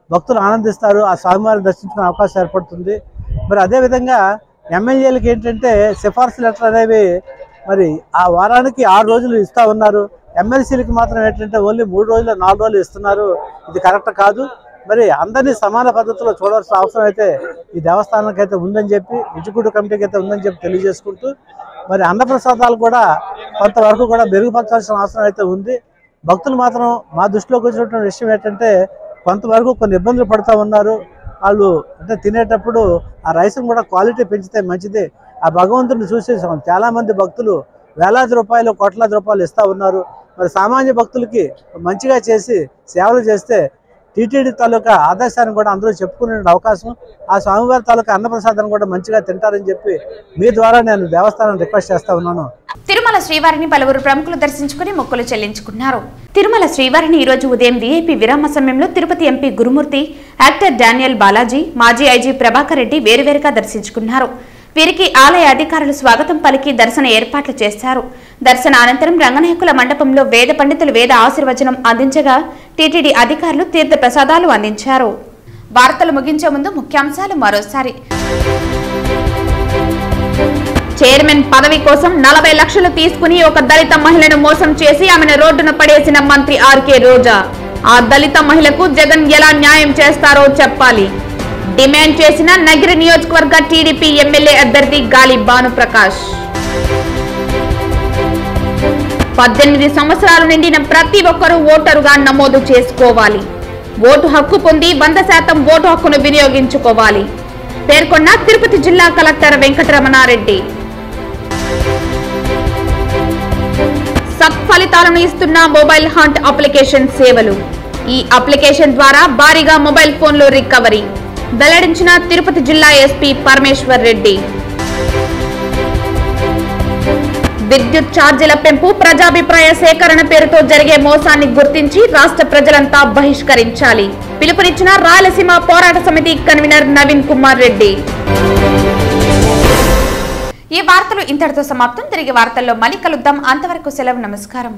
భక్తులు ఆనందిస్తారు, ఆ స్వామివారిని దర్శించుకునే అవకాశం ఏర్పడుతుంది. మరి అదేవిధంగా ఎమ్మెల్యేలకు ఏంటంటే సిఫార్సు లెటర్ అనేవి మరి ఆ వారానికి 6 రోజులు ఇస్తూ ఉన్నారు. ఎమ్మెల్సీలకు మాత్రం ఏంటంటే ఓన్లీ 3 రోజులు 4 రోజులు ఇస్తున్నారు. ఇది కరెక్ట్ కాదు. మరి అందరినీ సమాన పద్ధతిలో చూడాల్సిన అవసరం అయితే ఈ దేవస్థానానికి అయితే ఉందని చెప్పి, ఎగ్జిక్యూటివ్ కమిటీకి అయితే ఉందని చెప్పి తెలియజేసుకుంటూ మరి అన్నప్రసాదాలు కూడా కొంతవరకు కూడా మెరుగుపరచాల్సిన అవసరం అయితే ఉంది. భక్తులు మాత్రం మా దృష్టిలోకి వచ్చినటువంటి విషయం ఏంటంటే కొంతవరకు కొన్ని ఇబ్బందులు పడుతూ ఉన్నారు. వాళ్ళు అంటే తినేటప్పుడు ఆ రైస్ని కూడా క్వాలిటీ పెంచితే మంచిది. ఆ భగవంతుడిని చూసి చాలామంది భక్తులు వేలాది రూపాయలు కోట్లాది రూపాయలు ఇస్తూ ఉన్నారు. మరి సామాన్య భక్తులకి మంచిగా చేసి సేవలు చేస్తే టీటీడీ తాలూకా ఆదేశాన్ని కూడా అందరూ చెప్పుకునే అవకాశం, ఆ స్వామివారి తాలూకా అన్నప్రసాదాన్ని కూడా మంచిగా తింటారని చెప్పి మీ ద్వారా నేను దేవస్థానం రిక్వెస్ట్ చేస్తా ఉన్నాను. తిరుమల శ్రీవారిని పలువురు ప్రముఖులు దర్శించుకుని మొక్కులు చెల్లించుకున్నారు. తిరుమల శ్రీవారిని ఈ రోజు ఉదయం వీఐపీ విరామ సమయంలో తిరుపతి ఎంపీ గురుమూర్తి, యాక్టర్ డానియల్ బాలాజీ, మాజీ ఐజీ ప్రభాకర్ రెడ్డి వేరువేరుగా దర్శించుకున్నారు. వీరికి ఆలయ అధికారులు స్వాగతం పలికి దర్శన ఏర్పాట్లు చేశారు. దర్శన అనంతరం రంగనాయకుల మండపంలో వేద పండితులు వేద ఆశీర్వచనం అందించగా టీటీడీ అధికారులు తీర్థ ప్రసాదాలు అందించారు. వార్తలు ముగించే ముందు ముఖ్యాంశాలు మరోసారి. చైర్మన్ పదవి కోసం 40 లక్షలు తీసుకుని ఒక దళిత మహిళను మోసం చేసి ఆమెను రోడ్డున పడేసిన మంత్రి ఆర్కే రోజా. ఆ దళిత మహిళకు జగన్ ఎలా న్యాయం చేస్తారో చెప్పాలి డిమాండ్ చేసిన నగిరి నియోజకవర్గ టీడీపీ ఎమ్మెల్యే అభ్యర్థి గాలి భానుప్రకాష్. 18 సంవత్సరాలు నిండిన ప్రతి ఒక్కరూ ఓటరుగా నమోదు చేసుకోవాలి. ఓటు హక్కు పొంది 100% ఓటు హక్కును వినియోగించుకోవాలి పేర్కొన్న తిరుపతి జిల్లా కలెక్టర్ వెంకటరమణారెడ్డి. ఫలితాలను ఇస్తున్న మొబైల్ హంట్ అప్లికేషన్ సేవలు. ఈ అప్లికేషన్ ద్వారా భారీగా మొబైల్ ఫోన్లు రికవరీ వెల్లడించిన తిరుపతి జిల్లా ఎస్పీ పరమేశ్వర్ రెడ్డి. విద్యుత్ ఛార్జీల పెంపు ప్రజాభిప్రాయ సేకరణ పేరుతో జరిగే మోసాన్ని గుర్తించి రాష్ట్ర ప్రజలంతా బహిష్కరించాలి. పిలుపునిచ్చిన రాయలసీమ పోరాట సమితి కన్వీనర్ నవీన్ కుమార్ రెడ్డి. ఈ వార్తలు ఇంతటితో సమాప్తం. తిరిగి వార్తల్లో మళ్ళీ కలుద్దాం. అంతవరకు సెలవు. నమస్కారం.